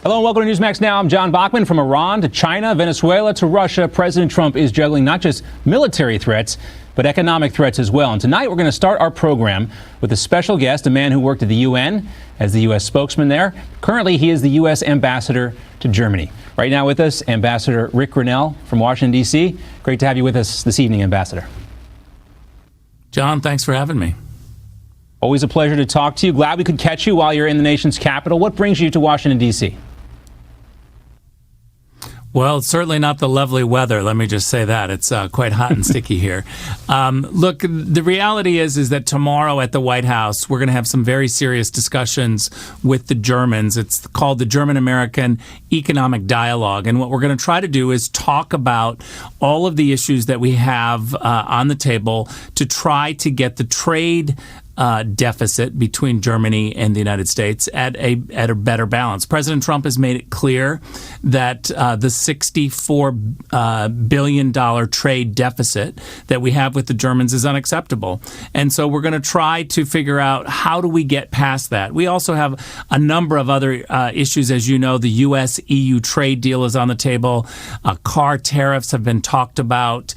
Hello and welcome to Newsmax Now. I'm John Bachman. From Iran to China, Venezuela to Russia, President Trump is juggling not just military threats, but economic threats as well. And tonight we're going to start our program with a special guest, a man who worked at the UN as the U.S. spokesman there. Currently, he is the U.S. ambassador to Germany. Right now with us, Ambassador Rick Grenell from Washington, D.C. Great to have you with us this evening, Ambassador. John, thanks for having me. Always a pleasure to talk to you. Glad we could catch you while you're in the nation's capital. What brings you to Washington, D.C.? Well, it's certainly not the lovely weather. Let me just say that. It's quite hot and sticky here. Look, the reality is that tomorrow at the White House, we're going to have some very serious discussions with the Germans. It's called the German-American Economic Dialogue. And what we're going to try to do is talk about all of the issues that we have on the table to try to get the trade deficit between Germany and the United States at a better balance. President Trump has made it clear that the $64 billion trade deficit that we have with the Germans is unacceptable. And so we're going to try to figure out how do we get past that. We also have a number of other issues. As you know, the U.S.-EU trade deal is on the table. Car tariffs have been talked about.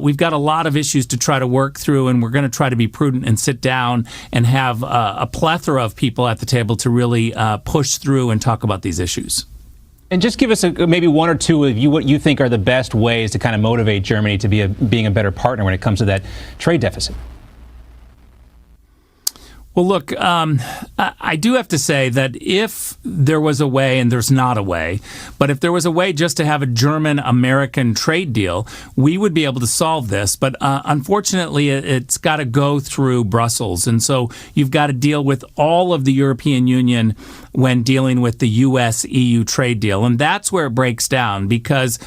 We've got a lot of issues to try to work through, and we're going to try to be prudent and sit down and have a plethora of people at the table to really push through and talk about these issues. And just give us maybe one or two of you what you think are the best ways to kind of motivate Germany to be being a better partner when it comes to that trade deficit. Well, look, I do have to say that if there was a way, and there's not a way, but if there was a way just to have a German-American trade deal, we would be able to solve this. But unfortunately, it's got to go through Brussels. And so you've got to deal with all of the European Union when dealing with the U.S.-EU trade deal. And that's where it breaks down, because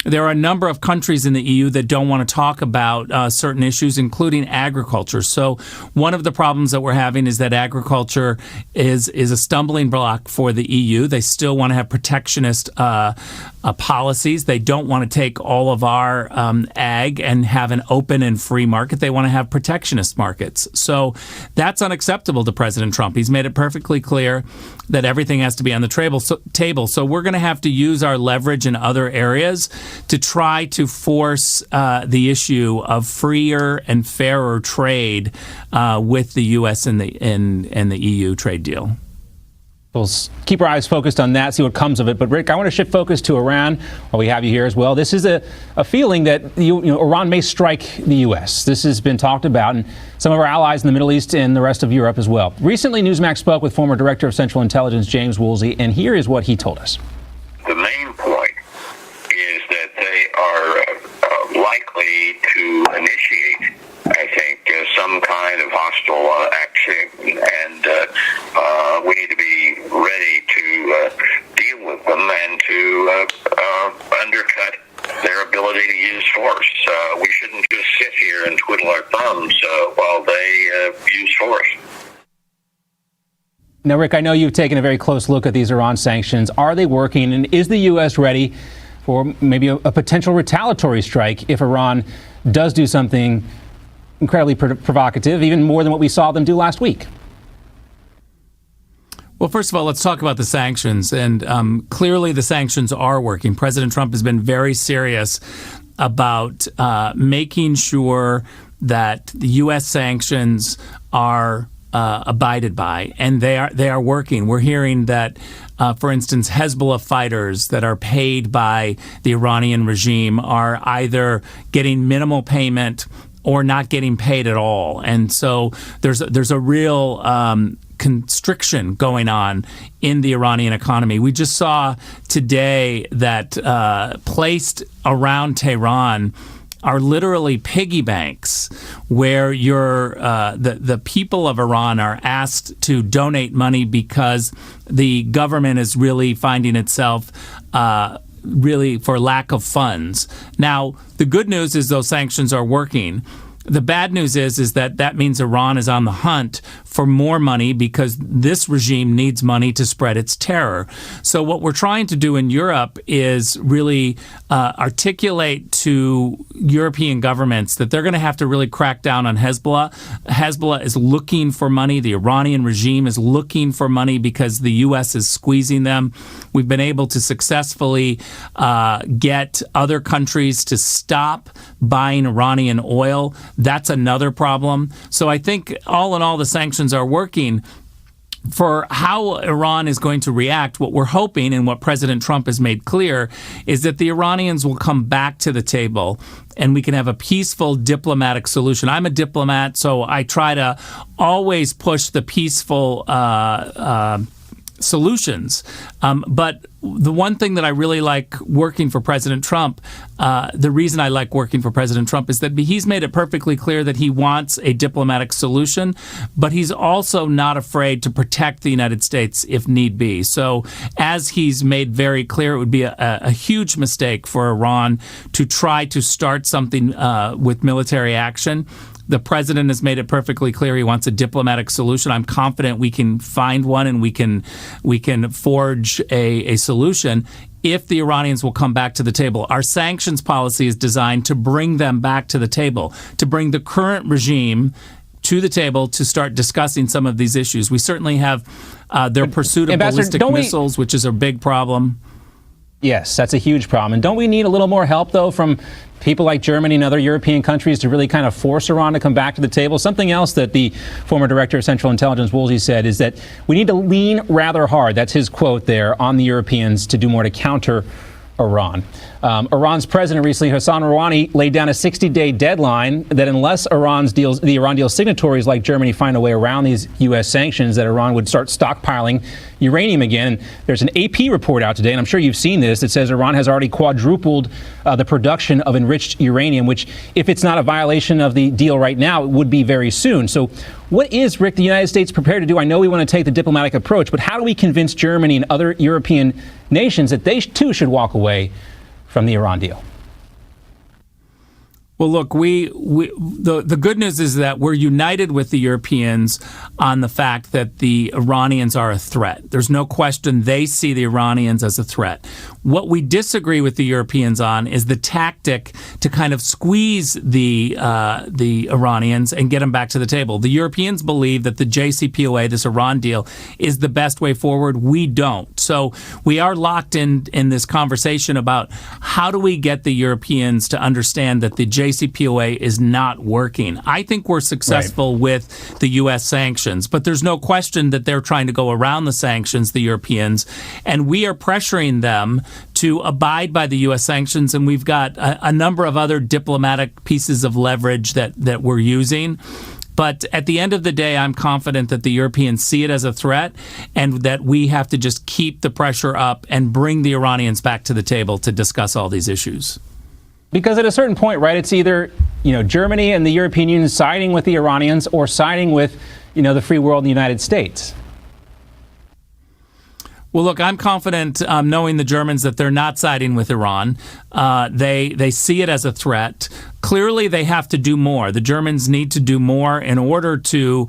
there are a number of countries in the EU that don't want to talk about certain issues, including agriculture. So one of the problems that we're having is that agriculture is a stumbling block for the EU. They still want to have protectionist policies. They don't want to take all of our ag and have an open and free market. They want to have protectionist markets. So that's unacceptable to President Trump. He's made it perfectly clear that everything has to be on the table. So we're going to have to use our leverage in other areas to try to force the issue of freer and fairer trade with the U.S. and the EU trade deal. We'll keep our eyes focused on that, see what comes of it. But, Rick, I want to shift focus to Iran while we have you here as well. This is a feeling that Iran may strike the U.S. This has been talked about, and some of our allies in the Middle East and the rest of Europe as well. Recently, Newsmax spoke with former Director of Central Intelligence James Woolsey, and here is what he told us. The main point is that they are likely to initiate, I think, some kind of hostile action, and we need to be ready to deal with them and to undercut their ability to use force. We shouldn't just sit here and twiddle our thumbs while they use force. Now, Rick, I know you've taken a very close look at these Iran sanctions. Are they working, and is the U.S. ready for maybe a potential retaliatory strike if Iran does do something incredibly provocative, even more than what we saw them do last week? Well, first of all, let's talk about the sanctions. And clearly the sanctions are working. President Trump has been very serious about making sure that the U.S. sanctions are abided by, and they are working. We're hearing that, for instance, Hezbollah fighters that are paid by the Iranian regime are either getting minimal payment or not getting paid at all. And so there's a real constriction going on in the Iranian economy. We just saw today that placed around Tehran are literally piggy banks where the people of Iran are asked to donate money because the government is really finding itself really for lack of funds. Now, the good news is those sanctions are working. The bad news is that means Iran is on the hunt for more money because this regime needs money to spread its terror. So what we're trying to do in Europe is really articulate to European governments that they're going to have to really crack down on Hezbollah. Hezbollah is looking for money. The Iranian regime is looking for money because the U.S. is squeezing them. We've been able to successfully get other countries to stop buying Iranian oil. That's another problem. So I think all in all, the sanctions are working. For how Iran is going to react, what we're hoping and what President Trump has made clear is that the Iranians will come back to the table and we can have a peaceful diplomatic solution. I'm a diplomat, so I try to always push the peaceful solutions. But the one thing that I really like working for President Trump, the reason I like working for President Trump is that he's made it perfectly clear that he wants a diplomatic solution, but he's also not afraid to protect the United States if need be. So as he's made very clear, it would be a huge mistake for Iran to try to start something with military action. The president has made it perfectly clear he wants a diplomatic solution. I'm confident we can find one and we can forge a solution if the Iranians will come back to the table. Our sanctions policy is designed to bring them back to the table, to bring the current regime to the table to start discussing some of these issues. We certainly have their pursuit of ballistic missiles, which is a big problem. Yes, that's a huge problem. And don't we need a little more help, though, from people like Germany and other European countries to really kind of force Iran to come back to the table? Something else that the former director of Central Intelligence, Woolsey, said is that we need to lean rather hard, that's his quote there, on the Europeans to do more to counter Iran. Iran's president recently, Hassan Rouhani, laid down a 60-day deadline that unless the Iran deal signatories like Germany find a way around these U.S. sanctions, that Iran would start stockpiling uranium again. And there's an AP report out today, and I'm sure you've seen this, that says Iran has already quadrupled the production of enriched uranium, which, if it's not a violation of the deal right now, it would be very soon. So what is, Rick, the United States prepared to do? I know we want to take the diplomatic approach, but how do we convince Germany and other European nations that they too should walk away from the Iran deal? Well, look, the good news is that we're united with the Europeans on the fact that the Iranians are a threat. There's no question they see the Iranians as a threat. What we disagree with the Europeans on is the tactic to kind of squeeze the Iranians and get them back to the table. The Europeans believe that the JCPOA, this Iran deal, is the best way forward. We don't. So we are locked in this conversation about how do we get the Europeans to understand that the JCPOA is not working. I think we're successful with the U.S. sanctions, but there's no question that they're trying to go around the sanctions, the Europeans, and we are pressuring them to abide by the U.S. sanctions, and we've got a number of other diplomatic pieces of leverage that we're using. But at the end of the day, I'm confident that the Europeans see it as a threat and that we have to just keep the pressure up and bring the Iranians back to the table to discuss all these issues. Because at a certain point, right, it's either, Germany and the European Union siding with the Iranians or siding with, the free world and the United States. Well, look, I'm confident, knowing the Germans, that they're not siding with Iran. They see it as a threat. Clearly, they have to do more. The Germans need to do more in order to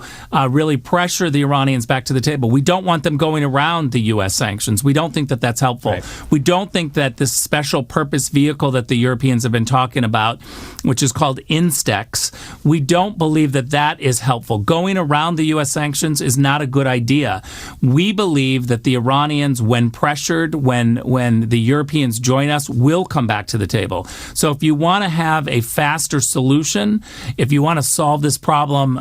really pressure the Iranians back to the table. We don't want them going around the U.S. sanctions. We don't think that that's helpful. Right. We don't think that this special purpose vehicle that the Europeans have been talking about, which is called INSTEX, we don't believe that that is helpful. Going around the U.S. sanctions is not a good idea. We believe that the Iranians, when pressured, when the Europeans join us, will come back to the table. So if you want to have a faster solution, if you want to solve this problem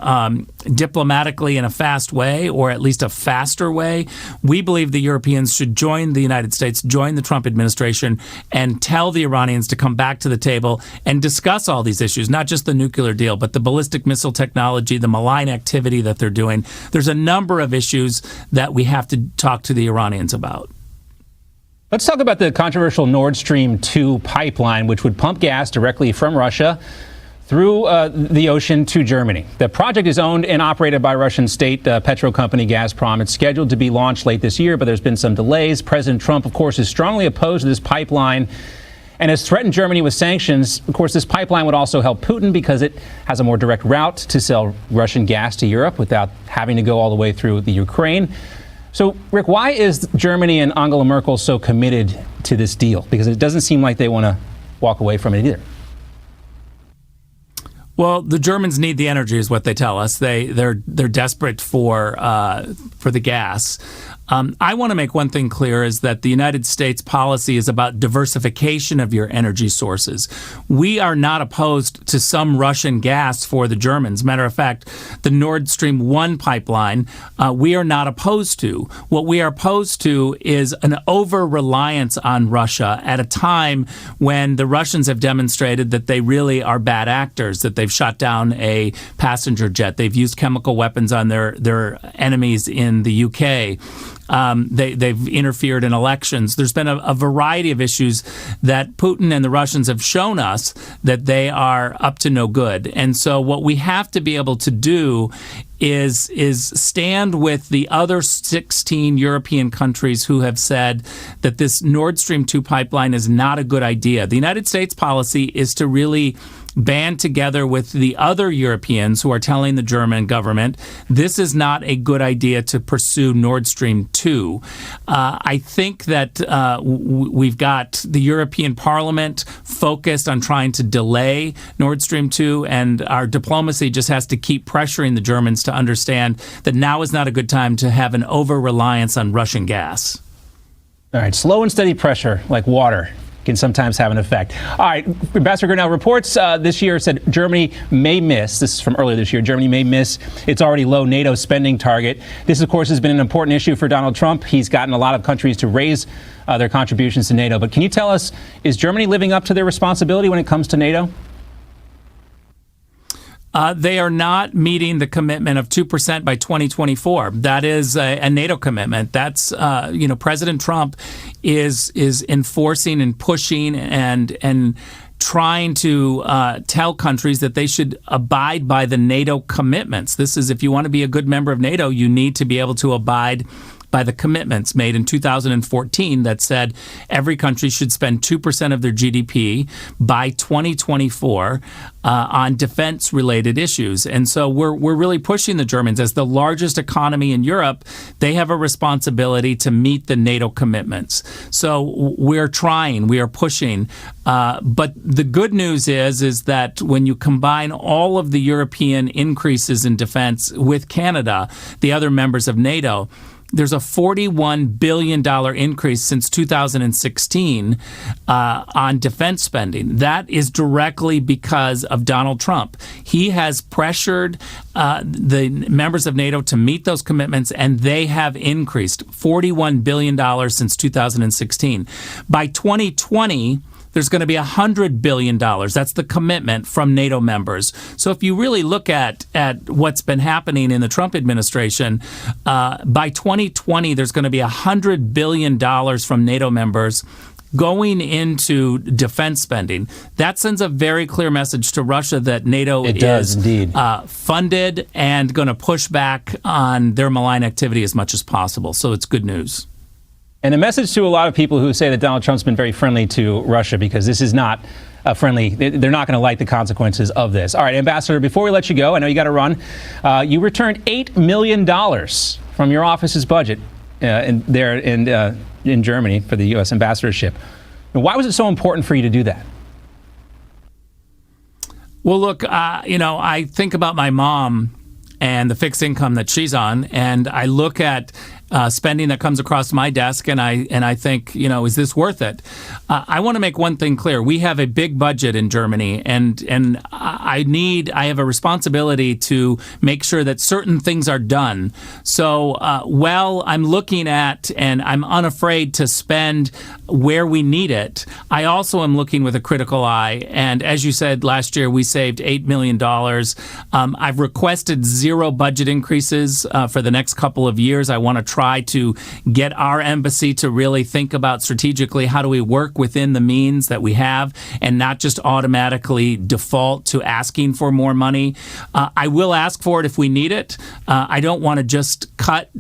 diplomatically in a fast way, or at least a faster way, we believe the Europeans should join the United States, join the Trump administration, and tell the Iranians to come back to the table and discuss all these issues, not just the nuclear deal, but the ballistic missile technology, the malign activity that they're doing. There's a number of issues that we have to talk to the Iranians about. Let's talk about the controversial Nord Stream 2 pipeline, which would pump gas directly from Russia through the ocean to Germany. The project is owned and operated by Russian state petro company Gazprom. It's scheduled to be launched late this year, but there's been some delays. President Trump, of course, is strongly opposed to this pipeline and has threatened Germany with sanctions. Of course, this pipeline would also help Putin because it has a more direct route to sell Russian gas to Europe without having to go all the way through the Ukraine. So, Rick, why is Germany and Angela Merkel so committed to this deal? Because it doesn't seem like they want to walk away from it either. Well, the Germans need the energy, is what they tell us. They're desperate for the gas. I want to make one thing clear, is that the United States policy is about diversification of your energy sources. We are not opposed to some Russian gas for the Germans. Matter of fact, the Nord Stream 1 pipeline, we are not opposed to. What we are opposed to is an over-reliance on Russia at a time when the Russians have demonstrated that they really are bad actors, that they've shot down a passenger jet. They've used chemical weapons on their enemies in the UK. They've interfered in elections. There's been a variety of issues that Putin and the Russians have shown us that they are up to no good. And so what we have to be able to do is stand with the other 16 European countries who have said that this Nord Stream 2 pipeline is not a good idea. The United States policy is to really band together with the other Europeans who are telling the German government this is not a good idea to pursue Nord Stream 2. I think that we've got the European Parliament focused on trying to delay Nord Stream 2, and our diplomacy just has to keep pressuring the Germans to understand that now is not a good time to have an over-reliance on Russian gas. All right, slow and steady pressure, like water, can sometimes have an effect. All right, Ambassador Grenell, reports this year said Germany may miss, this is from earlier this year, Germany may miss its already low NATO spending target. This, of course, has been an important issue for Donald Trump. He's gotten a lot of countries to raise their contributions to NATO. But can you tell us, is Germany living up to their responsibility when it comes to NATO? They are not meeting the commitment of 2% by 2024. That is a NATO commitment. That's, President Trump is enforcing and pushing and trying to tell countries that they should abide by the NATO commitments. This is, if you want to be a good member of NATO, you need to be able to abide by the commitments made in 2014 that said every country should spend 2% of their GDP by 2024 on defense-related issues. And so we're really pushing the Germans. As the largest economy in Europe, they have a responsibility to meet the NATO commitments. So we're trying, we are pushing. But the good news is that when you combine all of the European increases in defense with Canada, the other members of NATO, there's a $41 billion increase since 2016 on defense spending. That is directly because of Donald Trump. He has pressured the members of NATO to meet those commitments, and they have increased $41 billion since 2016. By 2020, there's going to be $100 billion. That's the commitment from NATO members. So if you really look at what's been happening in the Trump administration, by 2020, there's going to be $100 billion from NATO members going into defense spending. That sends a very clear message to Russia that NATO is funded and going to push back on their malign activity as much as possible. So it's good news. And a message to a lot of people who say that Donald Trump's been very friendly to Russia, because this is not friendly. They're not going to like the consequences of this. All right, Ambassador, before we let you go, I know you got to run. You returned $8 million from your office's budget in Germany for the U.S. ambassadorship. Now, why was it so important for you to do that? Well, look, I think about my mom and the fixed income that she's on, and I look at spending that comes across my desk, and I think, is this worth it? I want to make one thing clear. We have a big budget in Germany, and I have a responsibility to make sure that certain things are done. So while I'm looking at and I'm unafraid to spend where we need it, I also am looking with a critical eye. And as you said, last year we saved $8 million. I've requested zero budget increases for the next couple of years. I want to try try to get our embassy to really think about strategically how do we work within the means that we have and not just automatically default to asking for more money. I will ask for it if we need it. I don't want to just cut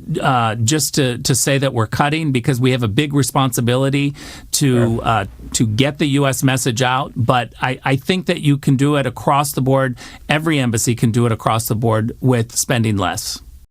just to say that we're cutting, because we have a big responsibility to get the U.S. message out. But I think that you can do it across the board. Every embassy can do it across the board with spending less.